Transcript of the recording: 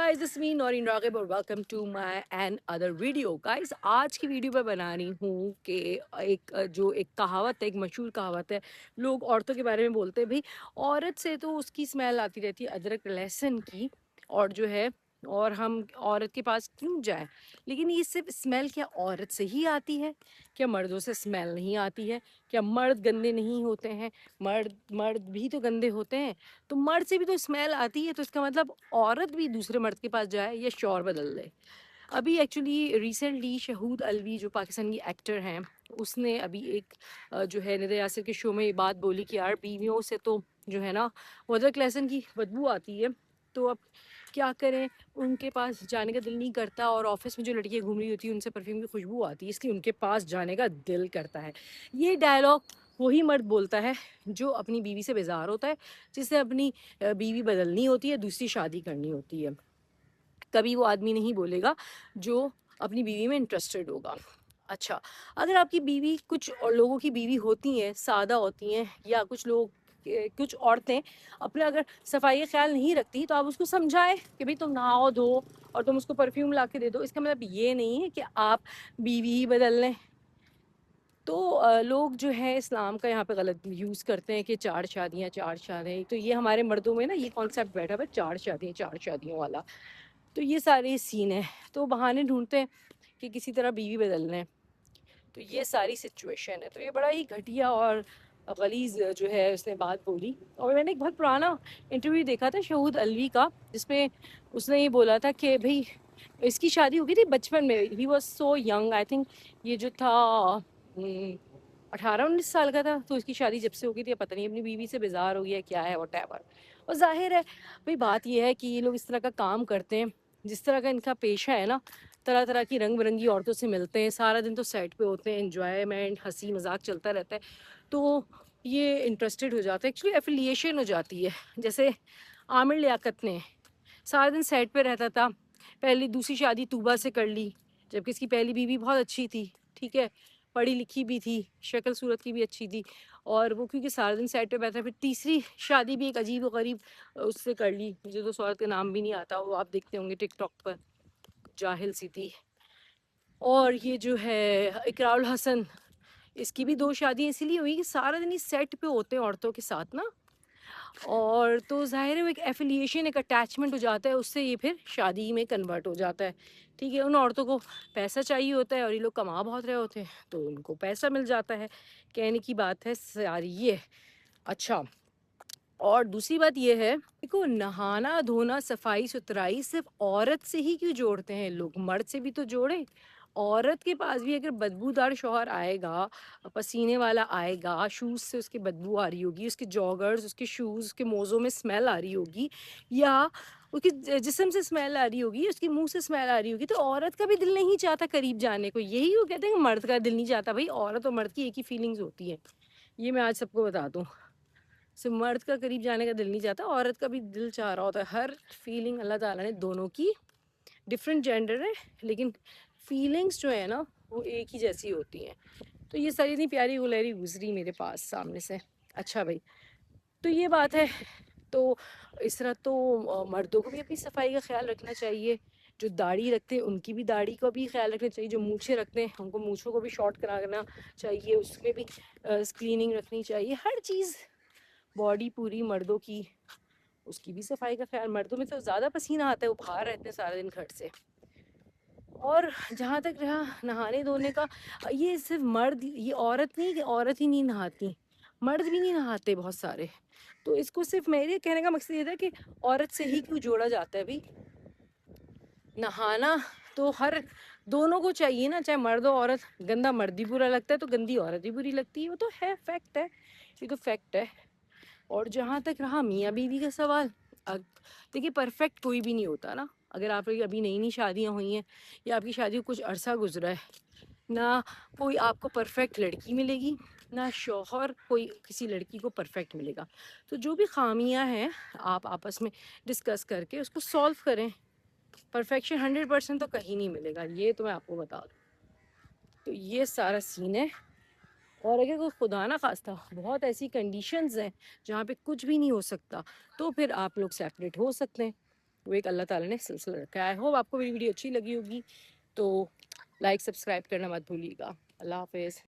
guys, this is me Noreen Raghib और welcome to my and other video. Guys, आज की video मैं बना रही हूँ कि एक कहावत है, एक मशहूर कहावत है. लोग औरतों के बारे में बोलते हैं भाई औरत से तो उसकी स्मेल आती रहती है अदरक लहसुन की, और जो है और हम औरत के पास क्यों जाए. लेकिन ये सिर्फ स्मेल क्या औरत से ही आती है? क्या मर्दों से स्मेल नहीं आती है? क्या मर्द गंदे नहीं होते हैं? मर्द मर्द भी तो गंदे होते हैं. तो मर्द से भी तो स्मेल आती है, तो इसका मतलब औरत भी दूसरे मर्द के पास जाए या शौर बदल ले. अभी एक्चुअली रिसेंटली शहूद अलवी जो पाकिस्तान की एक्टर हैं, उसने अभी एक जो है निदा यासिर के शो में ये बात बोली कि यार बीवियों से तो जो है ना अदरक लहसुन की बदबू आती है. तो अब क्या करें, उनके पास जाने का दिल नहीं करता, और ऑफिस में जो लड़कियां घूम रही होती हैं उनसे परफ्यूम की खुशबू आती है, इसलिए उनके पास जाने का दिल करता है. ये डायलॉग वही मर्द बोलता है जो अपनी बीवी से बेजार होता है, जिससे अपनी बीवी बदलनी होती है, दूसरी शादी करनी होती है. कभी वो आदमी नहीं बोलेगा जो अपनी बीवी में इंटरेस्टेड होगा. अच्छा, अगर आपकी बीवी कुछ और लोगों की बीवी होती हैं, सादा होती हैं, या कुछ औरतें अपने अगर सफाई का ख्याल नहीं रखती, तो आप उसको समझाएं कि भाई तुम नहाओ धो और तुम उसको परफ्यूम ला के दे दो. इसका मतलब ये नहीं है कि आप बीवी ही बदल लें. तो लोग जो है इस्लाम का यहाँ पे गलत यूज़ करते हैं कि चार शादियाँ चार शादियाँ. तो ये हमारे मर्दों में ना ये कॉन्सेप्ट बैठा हुआ है चार शादियों वाला. तो ये सारे सीन है, तो बहाने ढूंढते हैं कि किसी तरह बीवी बदल लें. तो ये सारी सिचुएशन है. तो ये बड़ा ही घटिया और गलीज जो है उसने बात बोली. और मैंने एक बहुत पुराना इंटरव्यू देखा था शहूद अलवी का, जिसमें उसने ये बोला था कि भाई इसकी शादी हो गई थी बचपन में, he was so young. I think ये जो था 18-19 साल का था. तो इसकी शादी जब से हो गई थी पता नहीं अपनी बीवी से बेजार हो गया क्या है, वट एवर. और जाहिर है भाई बात यह है कि ये लोग इस तरह का काम करते हैं, जिस तरह का इनका पेशा है ना, तरह तरह की रंग बिरंगी औरतों से मिलते हैं, सारा दिन तो सेट पे होते हैं, एंजॉयमेंट हंसी मजाक चलता रहता है. तो ये इंटरेस्टेड हो जाता है, एक्चुअली एफिलिएशन हो जाती है. जैसे आमिर लियाकत ने सारा दिन सेट पे रहता था, पहली दूसरी शादी तूबा से कर ली, जबकि इसकी पहली बीवी बहुत अच्छी थी, ठीक है, पढ़ी लिखी भी थी, शक्ल सूरत की भी अच्छी थी, और वो क्योंकि सारा दिन सेट पे बैठा. फिर तीसरी शादी भी एक अजीब व गरीब उससे कर ली, मुझे तो उस औरत का नाम भी नहीं आता, वो आप देखते होंगे टिकटॉक पर, जाहिल सी थी. और ये जो है इकरारुल हसन, इसकी भी 2 शादियाँ इसीलिए हुई कि सारा दिन ही सेट पे होते हैं औरतों के साथ ना, और तो ज़ाहिर है वो एक एफिलिएशन, एक अटैचमेंट हो जाता है, उससे ये फिर शादी में कन्वर्ट हो जाता है. ठीक है, उन औरतों को पैसा चाहिए होता है और ये लोग कमा बहुत रहे होते हैं, तो उनको पैसा मिल जाता है. कहने की बात है सारी ये. अच्छा, और दूसरी बात ये है, देखो नहाना धोना सफाई सुथराई सिर्फ औरत से ही क्यों जोड़ते हैं लोग, मर्द से भी तो जोड़े. औरत के पास भी अगर बदबूदार शौहर आएगा, पसीने वाला आएगा, शूज़ से उसकी बदबू आ रही होगी, उसके जॉगर्स, उसके शूज़, उसके मोज़ों में स्मेल आ रही होगी, या उसके जिस्म से स्मेल आ रही होगी, उसके मुंह से स्मेल आ रही होगी, तो औरत का भी दिल नहीं चाहता करीब जाने को. यही वो कहते हैं कि मर्द का दिल नहीं चाहता. भाई औरत और मर्द की एक ही फीलिंग्स होती हैं, ये मैं आज सबको बता दूं. सिर्फ मर्द का करीब जाने का दिल नहीं चाहता, औरत का भी दिल चाह रहा होता है. हर फीलिंग अल्लाह ताला ने दोनों की, डिफरेंट जेंडर है लेकिन फीलिंग्स जो है ना वो एक ही जैसी होती हैं. तो ये सारी इतनी प्यारी गुलहरी गुजरी मेरे पास सामने से. अच्छा भाई, तो ये बात है. तो इस तरह तो मर्दों को भी अपनी सफाई का ख्याल रखना चाहिए. जो दाढ़ी रखते हैं उनकी भी दाढ़ी का भी ख्याल रखना चाहिए. जो मूछें रखते हैं उनको मूछों को भी शॉर्ट कराना चाहिए, उसमें भी स्क्रीनिंग रखनी चाहिए. हर चीज़ बॉडी पूरी मर्दों की, उसकी भी सफाई का ख्याल. मर्दों में तो ज़्यादा पसीना आता है, वो बाहर रहते हैं सारा दिन घर से. और जहाँ तक रहा नहाने धोने का, ये सिर्फ मर्द, ये औरत नहीं कि औरत ही नहीं नहाती, मर्द भी नहीं नहाते बहुत सारे. तो इसको सिर्फ मेरे कहने का मकसद ये था कि औरत से ही क्यों जोड़ा जाता है भाई. नहाना तो हर दोनों को चाहिए ना, चाहे मर्द हो औरत. गंदा मर्द ही बुरा लगता है तो गंदी औरत ही बुरी लगती है, वो तो है, फैक्ट है, ये तो फैक्ट है. और जहाँ तक रहा मियाँ बीवी का सवाल, देखिए परफेक्ट कोई भी नहीं होता ना. अगर आप लोग अभी नई नई शादियाँ हुई हैं या आपकी शादी को कुछ अरसा गुजरा है ना, कोई आपको परफेक्ट लड़की मिलेगी ना शौहर कोई किसी लड़की को परफेक्ट मिलेगा. तो जो भी खामियां हैं आप आपस में डिस्कस करके उसको सॉल्व करें. परफेक्शन 100% तो कहीं नहीं मिलेगा, ये तो मैं आपको बता दूँ. तो ये सारा सीन है. और अगर कोई खुदा ना खास्ता बहुत ऐसी कंडीशंस हैं जहाँ पे कुछ भी नहीं हो सकता, तो फिर आप लोग सेपरेट हो सकते हैं. वो एक अल्लाह ताला ने सिलसिला रखा है। आई होप आपको मेरी वीडियो अच्छी लगी होगी, तो लाइक सब्सक्राइब करना मत भूलिएगा। अल्लाह हाफिज़।